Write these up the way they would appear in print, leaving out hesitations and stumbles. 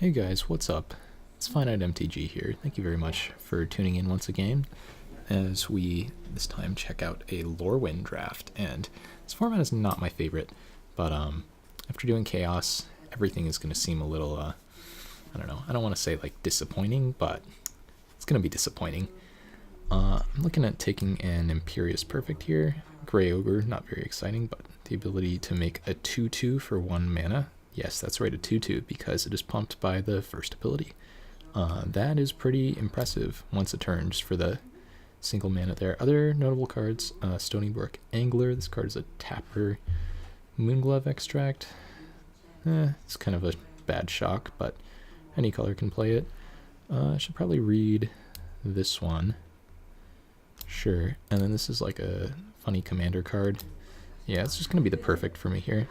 Hey guys, what's up? It's Finite MTG here. Thank you very much for tuning in once again as we this time check out a Lorwyn draft. And this format is not my favorite, but after doing Chaos, everything is going to seem a little, I don't know, I don't want to say like disappointing, but it's going to be disappointing. I'm looking at taking an Imperious Perfect here. Grey Ogre, not very exciting, but the ability to make a 2/2 for 1 mana. Yes, that's right, a 2/2, because it is pumped by the first ability. That is pretty impressive once a turn, just for the single mana there. Other notable cards, Stony Brook Angler. This card is a tapper. Moonglove Extract. It's kind of a bad shock, but any color can play it. I should probably read this one. Sure, and then this is like a funny commander card. Yeah, it's just going to be the perfect for me here.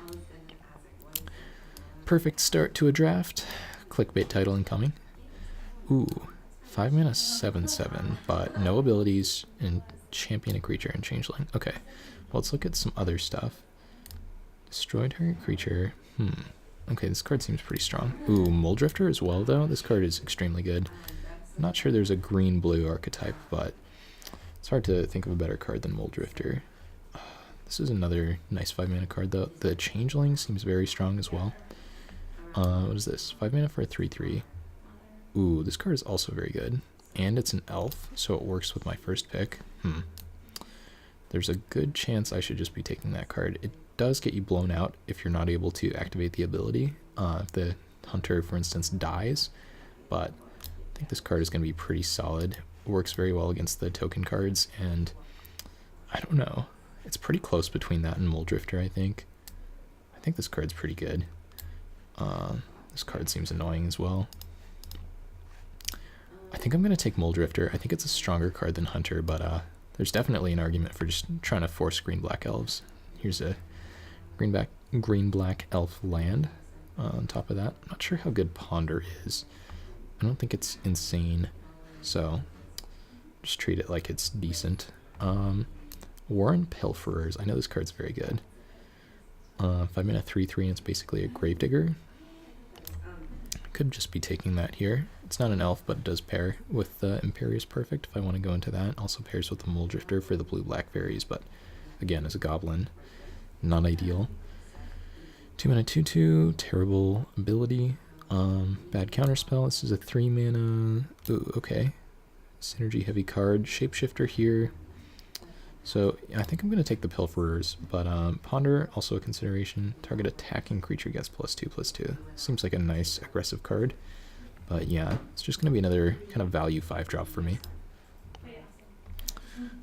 Perfect start to a draft. Clickbait title incoming. Ooh, 5 mana 7/7, but no abilities and champion a creature and changeling. Okay, well, let's look at some other stuff. Destroy target creature. Okay, this card seems pretty strong. Ooh, Muldrifter as well, though. This card is extremely good. I'm not sure there's a green-blue archetype, but it's hard to think of a better card than Muldrifter. This is another nice 5 mana card, though. The changeling seems very strong as well. What is this? 5 mana for a 3/3. Ooh, this card is also very good. And it's an elf, so it works with my first pick. There's a good chance I should just be taking that card. It does get you blown out if you're not able to activate the ability. If the hunter, for instance, dies. But I think this card is going to be pretty solid. It works very well against the token cards, and I don't know. It's pretty close between that and Muldrifter, I think. I think this card's pretty good. This card seems annoying as well. I think I'm going to take Muldrifter. I think it's a stronger card than Hunter, but there's definitely an argument for just trying to force green-black elves. Here's a green-black elf land on top of that. I'm not sure how good Ponder is. I don't think it's insane, so just treat it like it's decent. Warren Pilferers. I know this card's very good. 5 mana 3/3, and it's basically a Gravedigger. Could just be taking that here. It's not an elf, but it does pair with the Imperious Perfect if I want to go into that. Also pairs with the Muldrifter for the blue-black fairies, but again, as a goblin, not ideal. 2 mana 2/2, terrible ability. Bad counterspell. This is a 3 mana. Ooh, okay. Synergy heavy card. Shapeshifter here. So I think I'm going to take the Pilferers, but Ponder, also a consideration. Target attacking creature gets +2/+2. Seems like a nice aggressive card, but yeah, it's just going to be another kind of value 5-drop for me.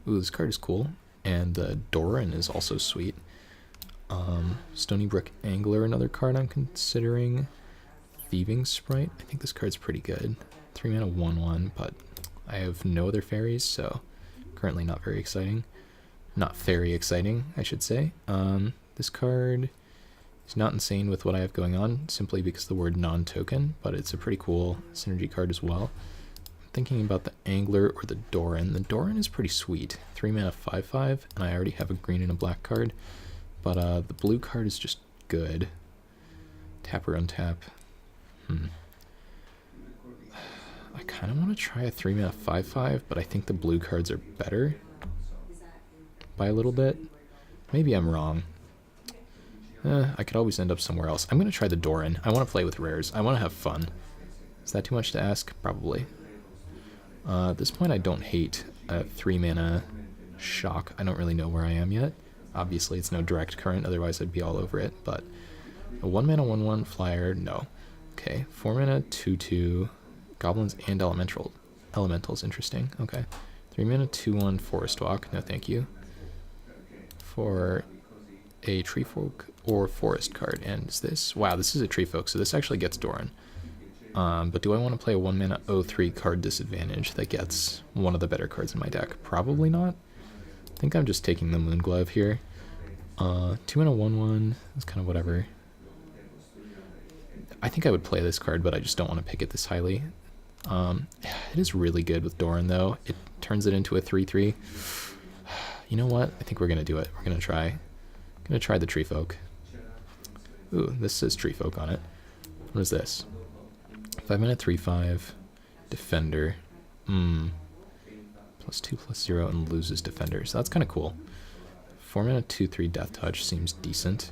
Ooh, this card is cool, and the Doran is also sweet. Stony Brook Angler, another card I'm considering. Thieving Sprite, I think this card's pretty good. 3 mana 1/1, but I have no other fairies, so currently not very exciting. Not very exciting, I should say. This card is not insane with what I have going on, simply because of the word non-token, but it's a pretty cool synergy card as well. I'm thinking about the Angler or the Doran. The Doran is pretty sweet. 3 mana 5/5, and I already have a green and a black card, but the blue card is just good. Tap or untap. I kind of want to try a 3 mana 5/5, but I think the blue cards are better by a little bit. Maybe I'm wrong. I could always end up somewhere else. I'm going to try the Doran. I want to play with rares. I want to have fun. Is that too much to ask? Probably. At this point, I don't hate a 3 mana shock. I don't really know where I am yet. Obviously, it's no direct current, otherwise I'd be all over it, but a 1 mana 1/1 flyer, no. Okay, 4 mana 2/2. Goblins and elementals, interesting. Okay. 3 mana 2/1 Forest Walk, no thank you. For a Tree Folk or Forest card, and is this? Wow, this is a Tree Folk, so this actually gets Doran. But do I want to play a 1 mana 0/3 card disadvantage that gets one of the better cards in my deck? Probably not. I think I'm just taking the Moonglove here. 2 mana 1/1, it's kind of whatever. I think I would play this card, but I just don't want to pick it this highly. It is really good with Doran, though. It turns it into a 3/3. You know what? I think we're going to do it. We're going to try. I'm going to try the Tree Folk. Ooh, this says Tree Folk on it. What is this? 5 mana 3/5 defender. +2/+0 and loses defender. So that's kind of cool. 4 mana 2/3 death touch seems decent.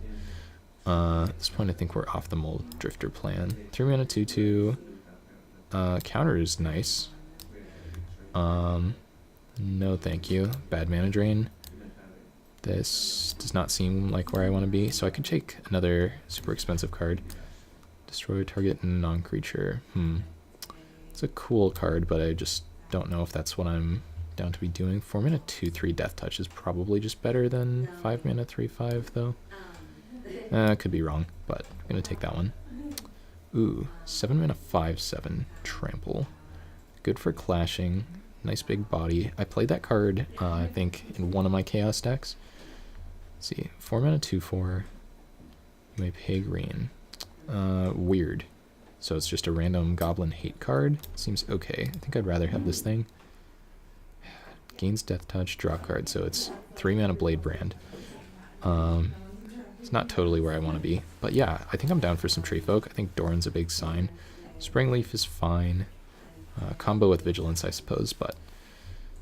At this point I think we're off the Mold Drifter plan. 3 mana 2/2. Counter is nice. No thank you. Bad mana drain. This does not seem like where I want to be, so I could take another super expensive card. Destroy target non-creature. It's a cool card, but I just don't know if that's what I'm down to be doing. 4 mana 2/3 death touch is probably just better than 5 mana 3/5 though. Could be wrong, but I'm gonna take that one. Ooh, 7 mana 5/7 trample. Good for clashing. Nice big body. I played that card, I think, in one of my chaos decks. Let's see, 4 mana 2/4. You may pay green. Weird. So it's just a random goblin hate card. Seems okay. I think I'd rather have this thing. Gains death touch, draw card. So it's 3 mana Blade Brand. It's not totally where I want to be. But yeah, I think I'm down for some Tree Folk. I think Doran's a big sign. Springleaf is fine. Combo with Vigilance, I suppose. But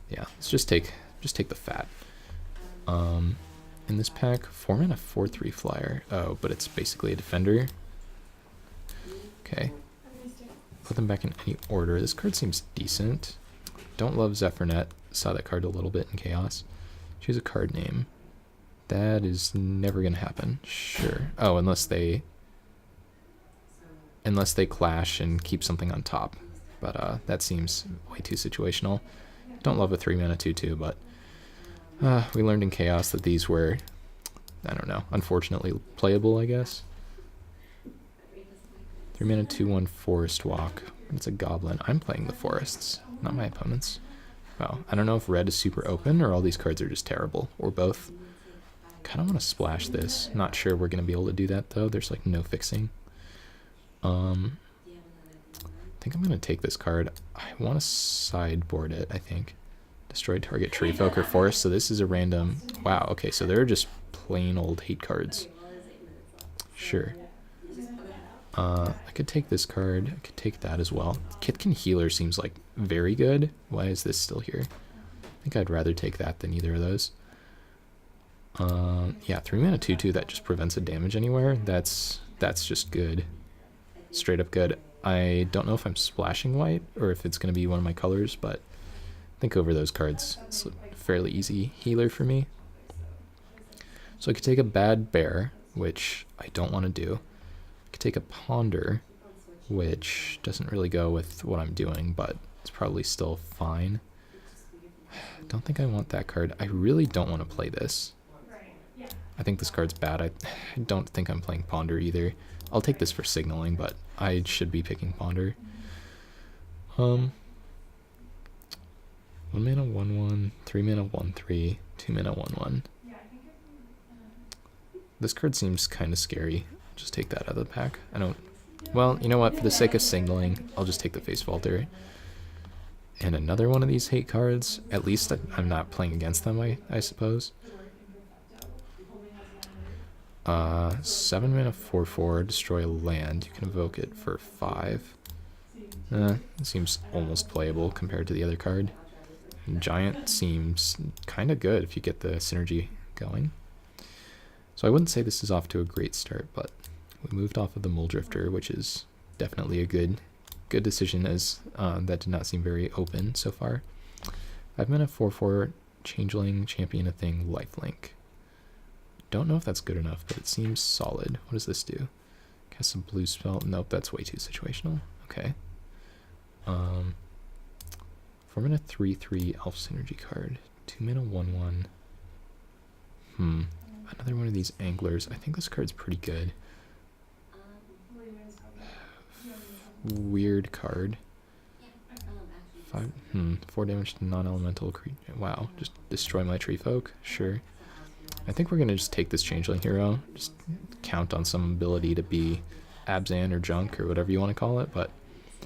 yeah, let's just take the fat. In this pack, 4 mana 4/3 flyer. Oh, but it's basically a defender. Okay. Put them back in any order. This card seems decent. Don't love Zephyrnet. Saw that card a little bit in Chaos. Choose a card name. That is never going to happen. Sure. Oh, unless they clash and keep something on top. But that seems way too situational. Don't love a 3 mana 2/2, but we learned in Chaos that these were, I don't know, unfortunately playable, I guess. 3 mana 2/1 Forest Walk. It's a goblin. I'm playing the forests, not my opponents. Wow, I don't know if red is super open or all these cards are just terrible, or both. Kind of want to splash this. Not sure we're going to be able to do that though. There's like no fixing. I think I'm going to take this card. I want to sideboard it, I think. Destroy target tree folk or forest. So this is a random. Wow, okay, so they're just plain old hate cards. Sure. I could take this card. I could take that as well. Kitkin Healer seems like very good. Why is this still here? I think I'd rather take that than either of those. Yeah, 3 mana 2/2 that just prevents a damage anywhere. That's just good. Straight up good. I don't know if I'm splashing white or if it's going to be one of my colors, but think over those cards. It's a fairly easy healer for me. So I could take a bad bear, which I don't want to do. I could take a ponder, which doesn't really go with what I'm doing, but it's probably still fine. I don't think I want that card. I really don't want to play this. I think this card's bad. I don't think I'm playing ponder either. I'll take this for signaling, but I should be picking ponder. 1 mana 1/1, 3 mana 1/3, 2 mana 1/1. This card seems kind of scary. Just take that out of the pack. I don't. Well, you know what? For the sake of signaling, I'll just take the Face Vaulter. And another one of these hate cards. At least I'm not playing against them, I suppose. 7 mana 4/4, destroy a land. You can evoke it for 5. It seems almost playable compared to the other card. And Giant seems kind of good if you get the synergy going. So I wouldn't say this is off to a great start, but we moved off of the Mole Drifter, which is definitely a good decision, as that did not seem very open so far. 5 mana 4/4, Changeling, champion a thing, lifelink. Don't know if that's good enough, but it seems solid. What does this do? Cast some blue spell. Nope, that's way too situational. Okay. 4 mana 3/3 elf synergy card. 2 mana 1/1. Another one of these anglers. I think this card's pretty good. Weird card. 4 damage to non-elemental creature. Wow, just destroy my tree folk. Sure. I think we're gonna just take this Changeling hero. Just count on some ability to be Abzan or Junk or whatever you want to call it, but a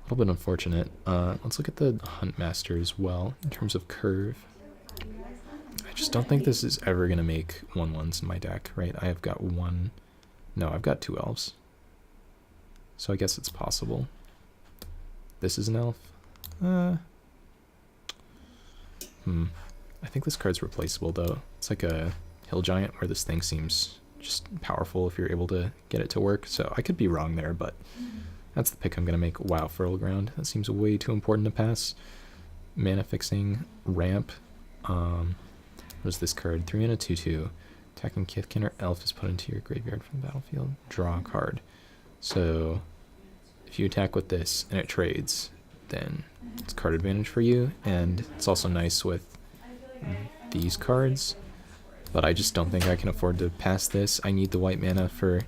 little bit unfortunate. Let's look at the Hunt Master as well in terms of curve. I just don't think this is ever gonna make 1/1s in my deck, right? I have got one. No, I've got 2 elves. so I guess it's possible. This is an elf. I think this card's replaceable though. It's like a hill giant where this thing seems just powerful if you're able to get it to work. So I could be wrong there, but that's the pick I'm gonna make. Wow, Fertile Ground. That seems way too important to pass. Mana fixing, ramp. What is this card? 3 mana 2/2. Attacking Kithkin or Elf is put into your graveyard from the battlefield. Draw a card. So if you attack with this and it trades, then it's card advantage for you, and it's also nice with these cards, but I just don't think I can afford to pass this. I need the white mana for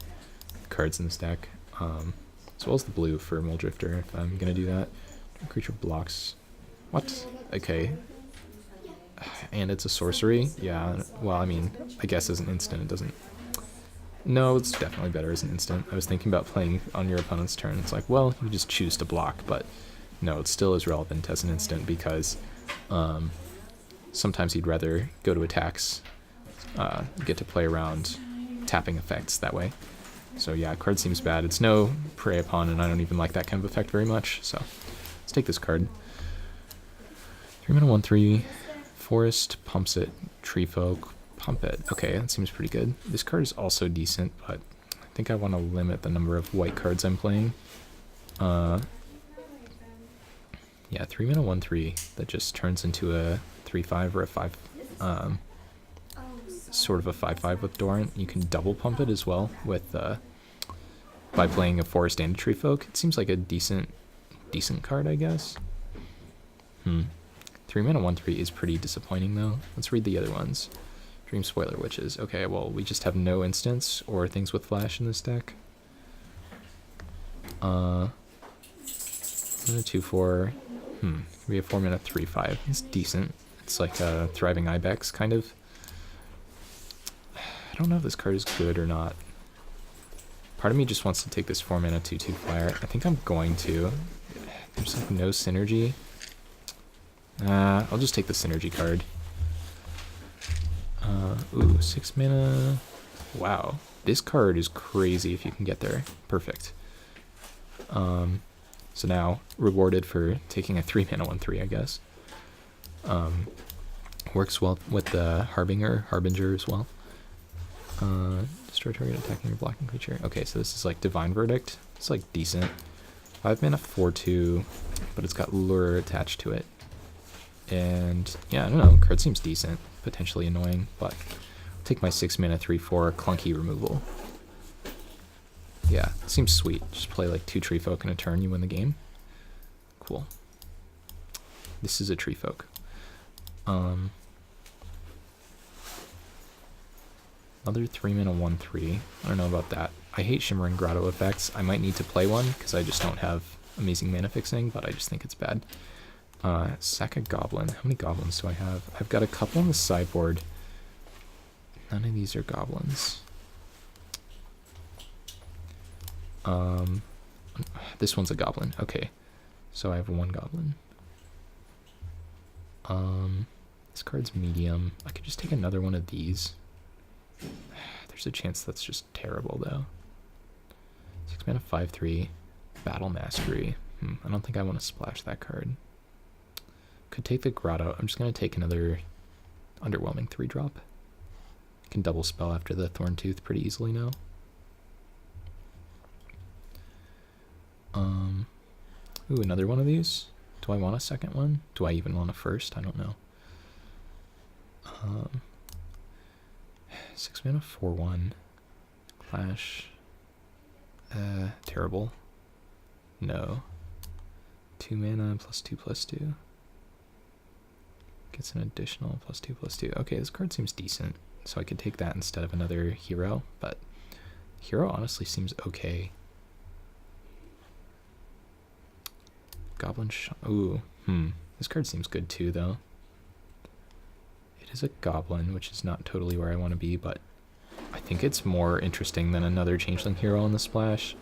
cards in this deck, as well as the blue for Mole Drifter if I'm gonna do that. Creature blocks. What? Okay. And it's a sorcery? Yeah, well, I mean, I guess as an instant it doesn't... No, it's definitely better as an instant. I was thinking about playing on your opponent's turn. It's like, well, you just choose to block, but no, it still is relevant as an instant because sometimes you'd rather go to attacks, get to play around tapping effects that way. So yeah, card seems bad. It's no Prey Upon, and I don't even like that kind of effect very much, so let's take this card. 3 mana 1/3, Forest, pumps it, Tree Folk, pump it. Okay, that seems pretty good. This card is also decent, but I think I want to limit the number of white cards I'm playing. Yeah, 3 mana 1/3 that just turns into a 3/5 or a 5, sort of a 5/5 with Dorrant. You can double pump it as well with by playing a Forest and a Tree Folk. It seems like a decent card, I guess. 3 mana 1/3 is pretty disappointing though. Let's read the other ones. Dream Spoiler Witches. Okay, well, we just have no instants or things with flash in this deck. 2/4. We have 4 mana 3/5. It's decent. It's like a Thriving Ibex kind of. I don't know if this card is good or not. Part of me just wants to take this 4 mana 2/2 flyer. I think I'm going to. There's like no synergy. I'll just take the synergy card. Ooh, 6 mana. Wow, this card is crazy if you can get there. Perfect. So now rewarded for taking a 3 mana 1/3, I guess. Works well with the Harbinger as well. Destroy target attacking or blocking creature. Okay, so this is like Divine Verdict. It's like decent. 5 mana 4/2, but it's got Lure attached to it. And yeah, I don't know, card seems decent. Potentially annoying, but I'll take my 6 mana 3/4 clunky removal. Yeah, it seems sweet. Just play like 2 Tree Folk in a turn, you win the game. Cool. This is a Tree Folk. Another 3 mana 1/3. I don't know about that. I hate Shimmering Grotto effects. I might need to play one because I just don't have amazing mana fixing, but I just think it's bad. Sack a Goblin. How many goblins do I have? I've got a couple on the sideboard. None of these are goblins. This one's a goblin. Okay, so I have 1 goblin. This card's medium. I could just take another one of these. There's a chance that's just terrible though. 6 mana 5/3. Battle Mastery. I don't think I want to splash that card. Could take the Grotto. I'm just going to take another Underwhelming 3-drop. Can double spell after the Thorn Tooth pretty easily now. Ooh, another one of these. Do I want a second one? Do I even want a first? I don't know. 6 mana 4/1. Clash. Terrible. No. 2 mana +2/+2. Gets an additional +2/+2. Okay, this card seems decent, so I could take that instead of another hero, but hero honestly seems okay. Goblin Ooh, this card seems good too, though. It is a goblin, which is not totally where I want to be, but I think it's more interesting than another Changeling hero on the splash.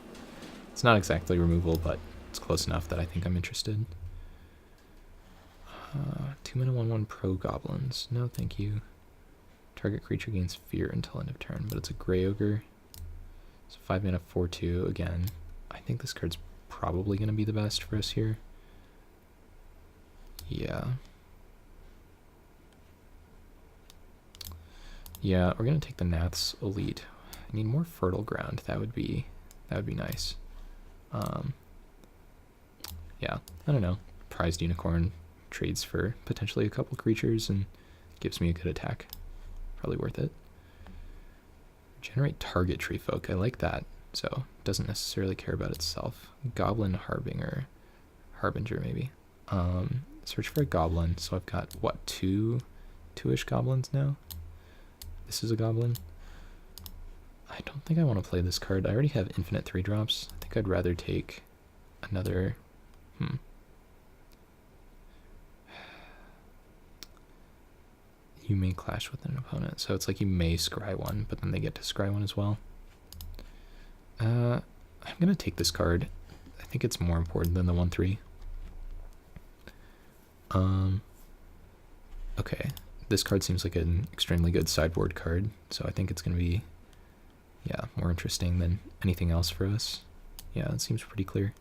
It's not exactly removal, but it's close enough that I think I'm interested. 2 mana 1/1 pro goblins. No, thank you. Target creature gains fear until end of turn, but it's a Grey Ogre. So 5 mana 4/2 again. I think this card's probably going to be the best for us here. Yeah. Yeah, we're going to take the Nath's Elite. I need more fertile ground. That would be nice. Yeah, I don't know. Prized Unicorn trades for potentially a couple creatures and gives me a good attack. Probably worth it. Generate target tree folk. I like that. So doesn't necessarily care about itself. Goblin Harbinger maybe. Search for a goblin. So I've got what, two-ish goblins now? This is a goblin. I don't think I want to play this card. I already have infinite 3-drops. I think I'd rather take another. You may clash with an opponent. So it's like you may scry one, but then they get to scry one as well. I'm going to take this card. I think it's more important than the 1/3. Okay. This card seems like an extremely good sideboard card, so I think it's going to be, yeah, more interesting than anything else for us. Yeah, it seems pretty clear.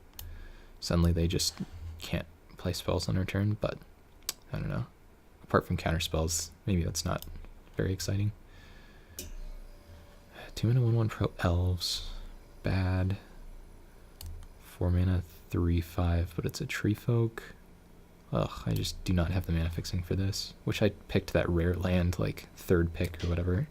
Suddenly they just can't play spells on our turn, but I don't know. Apart from counter spells, maybe that's not very exciting. 2 mana 1/1 pro elves. Bad. 4 mana 3/5, but it's a tree folk. Ugh, I just do not have the mana fixing for this. Wish I picked that rare land, like 3rd pick or whatever.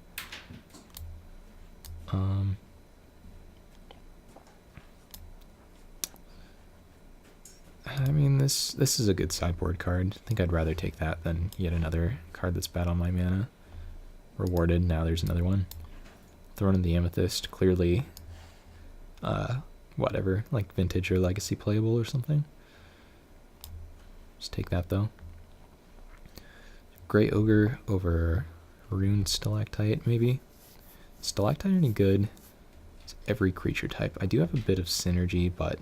I mean, this is a good sideboard card. I think I'd rather take that than yet another card that's bad on my mana. Rewarded, now there's another one. Thorn of the Amethyst, clearly, whatever, like vintage or legacy playable or something. Just take that though. Grey Ogre over Rune Stalactite, maybe. Stalactite any good? It's every creature type. I do have a bit of synergy, but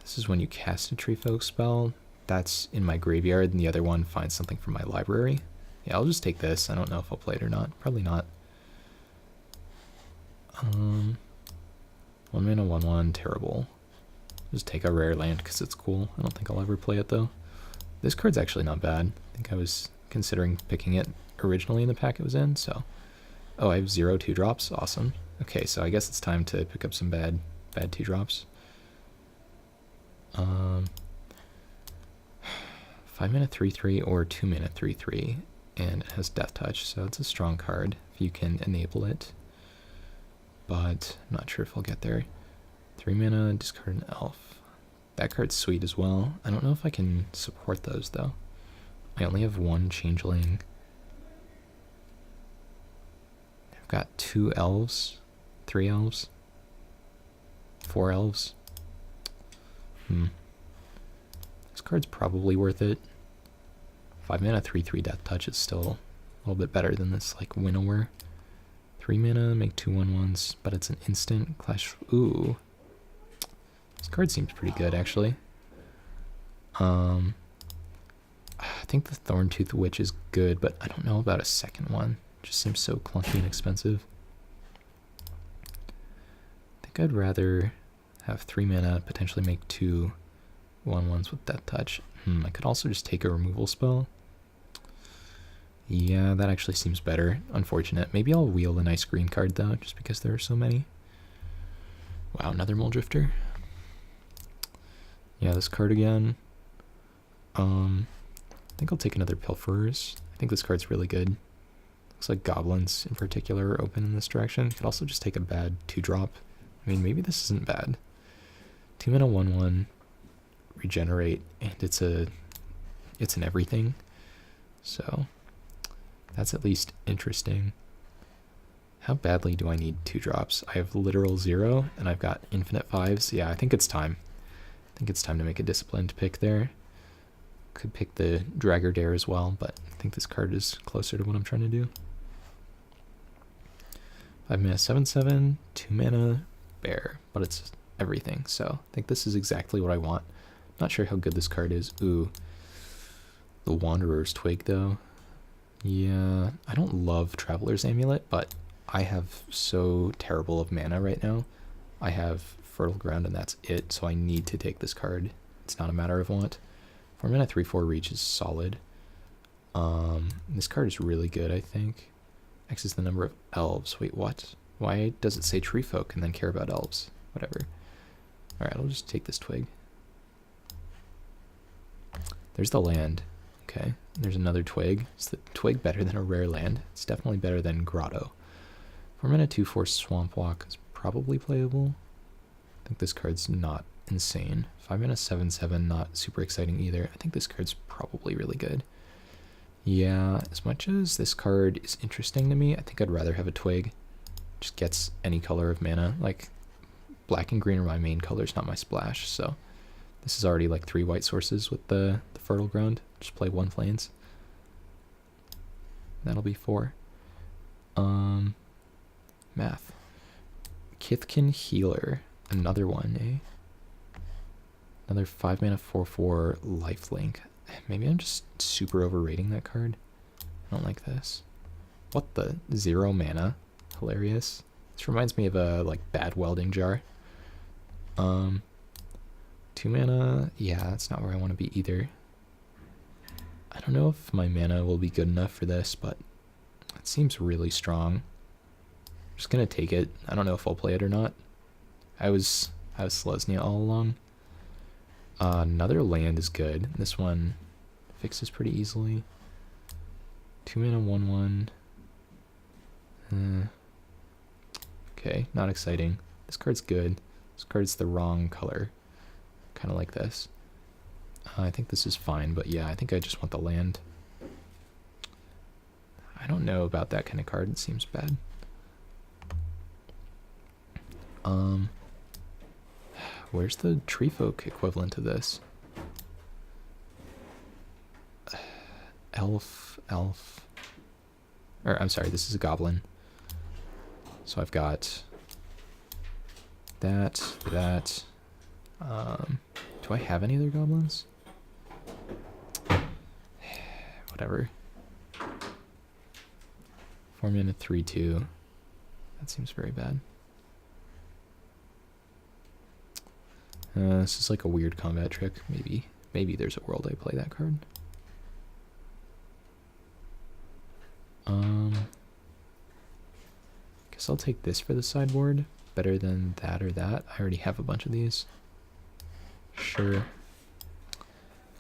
this is when you cast a tree folk spell. That's in my graveyard, and the other one finds something from my library. Yeah, I'll just take this. I don't know if I'll play it or not. Probably not. 1 mana 1/1, terrible. Just take a rare land because it's cool. I don't think I'll ever play it though. This card's actually not bad. I think I was considering picking it originally in the pack it was in, so. Oh, I have 0 2-drops. Awesome. Okay, so I guess it's time to pick up some bad 2-drops. 5 mana 3/3 or 2 mana 3/3, and it has Death Touch, so it's a strong card if you can enable it. But I'm not sure if I'll get there. 3 mana, discard an elf. That card's sweet as well. I don't know if I can support those though. I only have 1 changeling. I've got 2 elves, 3 elves, 4 elves. This card's probably worth it. 5 mana 3/3 Death Touch is still a little bit better than this like Winnower. 3 mana, make 2 1/1s, but it's an instant clash. Ooh. This card seems pretty good actually. I think the Thorntooth Witch is good, but I don't know about a second one. It just seems so clunky and expensive. I think I'd rather have 3 mana, potentially make 2 1/1s with Death Touch. I could also just take a removal spell. Yeah, that actually seems better. Unfortunate. Maybe I'll wheel a nice green card though, just because there are so many. Wow, another Muldrifter. Yeah, this card again. I think I'll take another Pilferers. I think this card's really good. Looks like goblins in particular are open in this direction. Could also just take a bad 2-drop. I mean, maybe this isn't bad. 2 mana 1/1, regenerate, and it's an everything. So that's at least interesting. How badly do I need 2-drops? I have literal 0, and I've got infinite 5s. Yeah, I think it's time. I think it's time to make a disciplined pick there. Could pick the Dragger Dare as well, but I think this card is closer to what I'm trying to do. 5 mana 7/7, 2 mana bear, but it's everything, so I think this is exactly what I want. Not sure how good this card is. Ooh, the Wanderer's Twig though. Yeah, I don't love Traveler's Amulet, but I have so terrible of mana right now. I have Fertile Ground, and that's it, so I need to take this card. It's not a matter of want. 4 mana 3/4 reach is solid. This card is really good, I think. X is the number of elves. Wait, what? Why does it say tree folk and then care about elves? Whatever. Alright, I'll just take this twig. There's the land. Okay, there's another twig. Is the twig better than a rare land? It's definitely better than Grotto. 4 mana 2/4 Swamp Walk is probably playable. I think this card's not insane. 5 mana 7/7, not super exciting either. I think this card's probably really good. Yeah, as much as this card is interesting to me, I think I'd rather have a twig. Just gets any color of mana. Like, black and green are my main colors, not my splash, so this is already like 3 white sources with the Fertile Ground. Just play 1 Plains. That'll be 4. Math. Kithkin Healer. Another one, eh? Another 5 mana 4/4 lifelink. Maybe I'm just super overrating that card. I don't like this. What the? 0 mana? Hilarious. This reminds me of a like bad welding jar. 2 mana, yeah, that's not where I want to be either. I don't know if my mana will be good enough for this, but it seems really strong. I'm just gonna take it. I don't know if I'll play it or not. I was Selesnya all along. Another land is good. This one fixes pretty easily. 2 mana 1/1. Okay, not exciting. This card's good. This card's the wrong color. Kind of like this. I think this is fine, but yeah, I think I just want the land. I don't know about that kind of card. It seems bad. Where's the tree folk equivalent to this? Elf. Or, I'm sorry, this is a goblin. So I've got that. Do I have any other goblins? Whatever. 4 mana 3/2. That seems very bad. This is like a weird combat trick. Maybe there's a world I play that card. Guess I'll take this for the sideboard. Better than that or that. I already have a bunch of these. Sure.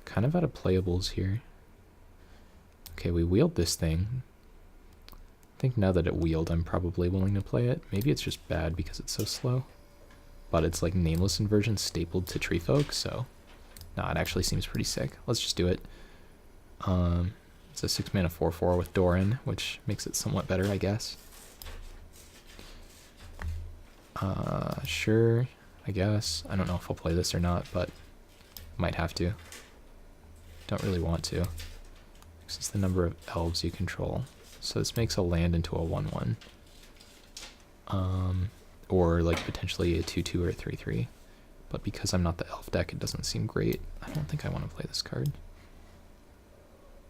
Kind of out of playables here. Okay, we wheeled this thing. I think now that it wheeled, I'm probably willing to play it. Maybe it's just bad because it's so slow. But it's like Nameless Inversion stapled to Tree Folk, so no, it actually seems pretty sick. Let's just do it. It's a 6 mana 4/4 with Doran, which makes it somewhat better, I guess. Sure, I guess. I don't know if I'll play this or not, but might have to. Don't really want to. This is the number of elves you control. So this makes a land into a 1/1. Or like potentially a 2/2 or a 3/3. But because I'm not the elf deck, it doesn't seem great. I don't think I want to play this card.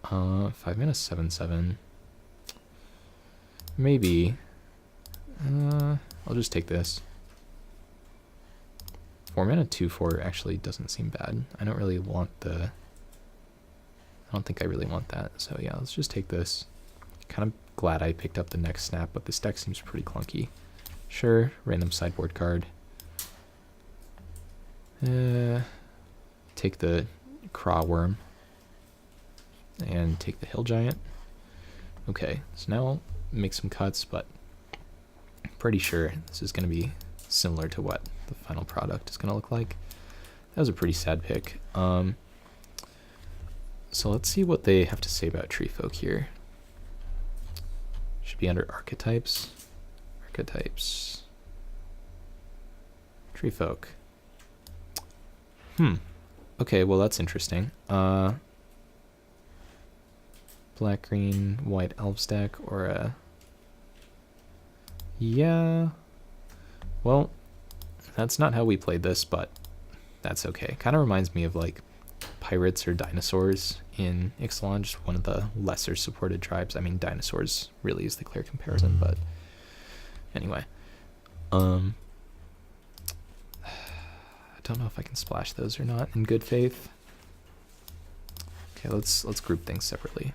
5 mana 7/7. Maybe. I'll just take this. 4 mana 2/4 actually doesn't seem bad. I don't really want the... I don't think I really want that. So yeah, let's just take this. Kind of glad I picked up the next snap, but this deck seems pretty clunky. Sure, random sideboard card. Take the Craw Worm. And take the Hill Giant. Okay, so now I'll make some cuts, but I'm pretty sure this is going to be similar to what the final product is going to look like. That was a pretty sad pick. So let's see what they have to say about Tree Folk here. Should be under Archetypes. Archetypes. Tree Folk. Okay, well that's interesting. Black, green, white elves deck, or a... Yeah. Well, that's not how we played this, but that's okay. Kind of reminds me of like pirates or dinosaurs in Ixalan, just one of the lesser supported tribes. I mean, dinosaurs really is the clear comparison, but anyway. don't know if I can splash those or not in good faith. Okay, let's group things separately.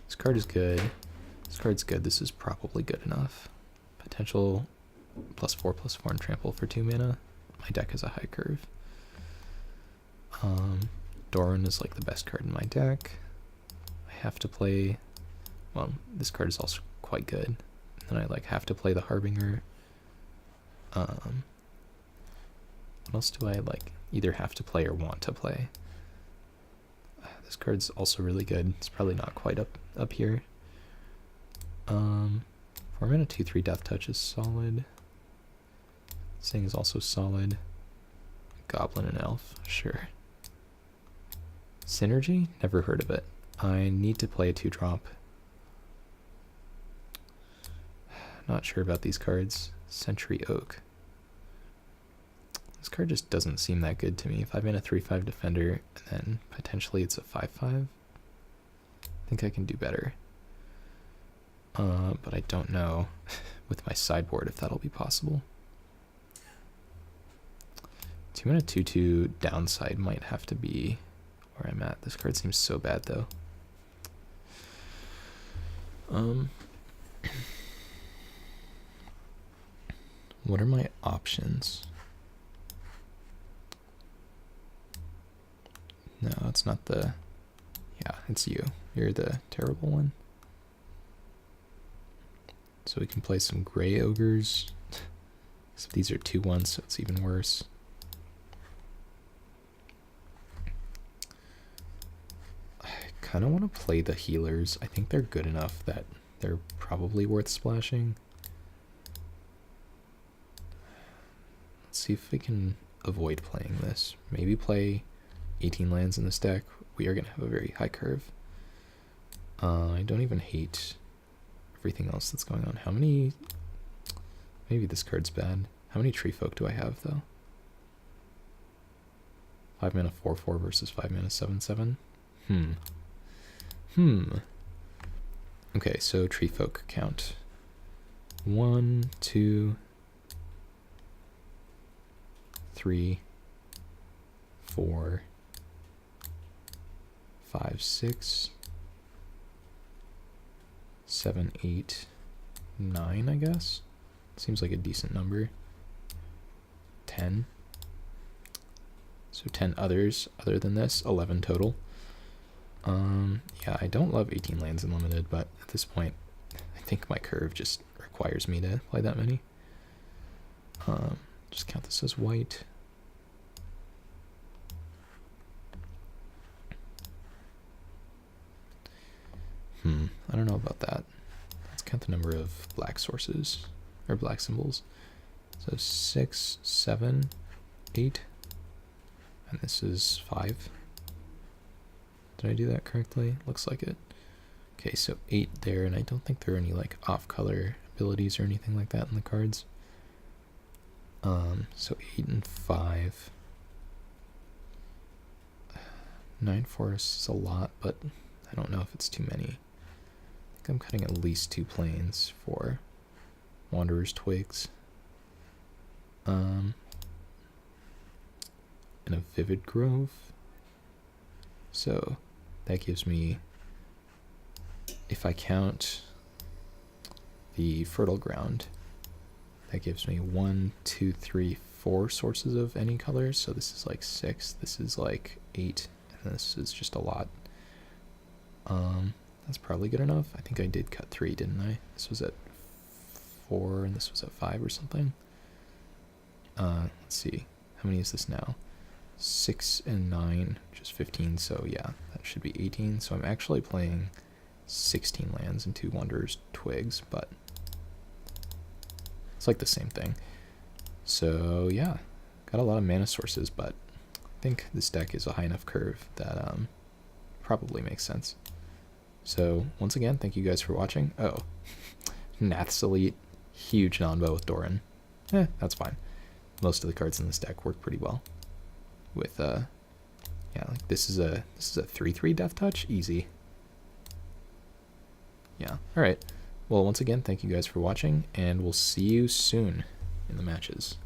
This card is good. This card's good. This is probably good enough. Potential +4/+4 and trample for 2 mana. My deck has a high curve. Lorwyn is like the best card in my deck. I have to play, well, this card is also quite good. And then I like have to play the Harbinger. What else do I like either have to play or want to play? This card's also really good. It's probably not quite up here. 4 mana 2/3 Death Touch is solid. This thing is also solid. Goblin and Elf, sure. Synergy? Never heard of it. I need to play a 2-drop. Not sure about these cards. Century Oak. This card just doesn't seem that good to me. 5 mana 3/5 defender, and then potentially it's a 5/5. I think I can do better. But I don't know with my sideboard if that'll be possible. 2 mana 2/2 downside might have to be where I'm at. This card seems so bad though. What are my options? No, it's not the... Yeah, it's you. You're the terrible one. So we can play some gray ogres. So these are 2/1, so it's even worse. I kind of want to play the healers. I think they're good enough that they're probably worth splashing. Let's see if we can avoid playing this. Maybe play 18 lands in this deck. We are going to have a very high curve. I don't even hate everything else that's going on. How many... Maybe this card's bad. How many Tree Folk do I have, though? 5 mana 4/4 versus 5 mana 7/7? Okay, so Tree Folk count. 1, 2, 3, 4, 5, 6, 7, 8, 9, I guess. Seems like a decent number. 10. So 10 others other than this, 11 total. Yeah, I don't love 18 lands in limited, but at this point, I think my curve just requires me to play that many. Just count this as white. I don't know about that. Let's count the number of black sources, or black symbols. So 6, 7, 8, and this is 5. Did I do that correctly? Looks like it. Okay, so 8 there, and I don't think there are any like off-color abilities or anything like that in the cards. So 8 and 5. 9 forests is a lot, but I don't know if it's too many. I think I'm cutting at least 2 planes for Wanderer's Twigs. And a Vivid Grove. So that gives me, if I count the Fertile Ground, that gives me 1, 2, 3, 4 sources of any color. So this is like 6, this is like 8, and this is just a lot. That's probably good enough. I think I did cut 3, didn't I? This was at 4 and this was at 5 or something. Let's see. How many is this now? 6 and 9, which is 15. So yeah, that should be 18. So I'm actually playing 16 lands and 2 Wanderer's Twigs, but it's like the same thing. So yeah, got a lot of mana sources, but I think this deck is a high enough curve that probably makes sense. So once again, thank you guys for watching. Oh, Nath's Elite, huge non-bow with Doran. That's fine. Most of the cards in this deck work pretty well. With yeah, like this is a 3/3 Death Touch, easy. Yeah. All right. Well, once again, thank you guys for watching, and we'll see you soon. in the matches.